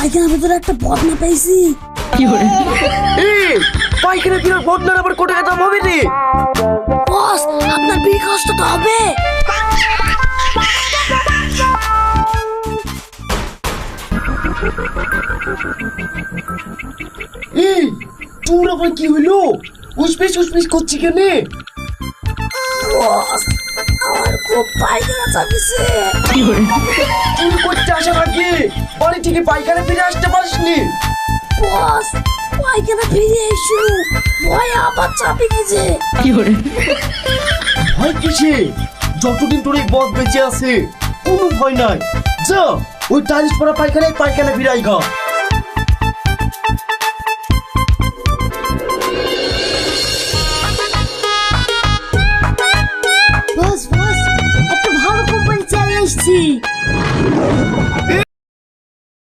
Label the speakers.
Speaker 1: পায়খানার ভিতরে একটা বদনা পেয়েছি।
Speaker 2: পাইকারের বিরাট বদনার আবার কোটি টাকা দাম হবে রে?
Speaker 1: বস, আপনার বিল কষ্ট তো হবে।
Speaker 2: এই তোর আবার কি হইলো? উসপিস উসপিস করছি কেন?
Speaker 1: বস, আমার খুব পায়খানা চাপিছে।
Speaker 2: তুই করতে আসার আগে বাড়ি থেকে পাইকারে ফিরে আসতে পারিসনি?
Speaker 1: বস, পায়খানা ফিরে এসো, ভয় আবার চাপে গেছে।
Speaker 2: ভয় কিসে? যতদিন তোর এই বদ বেঁচে আছে কোনো ভয় নাই। যা ওই টাইলস পরা পায়খানায় ফিরাই গা।
Speaker 1: বস, একটা ভালো কোম্পানি চালিয়ে এসছি।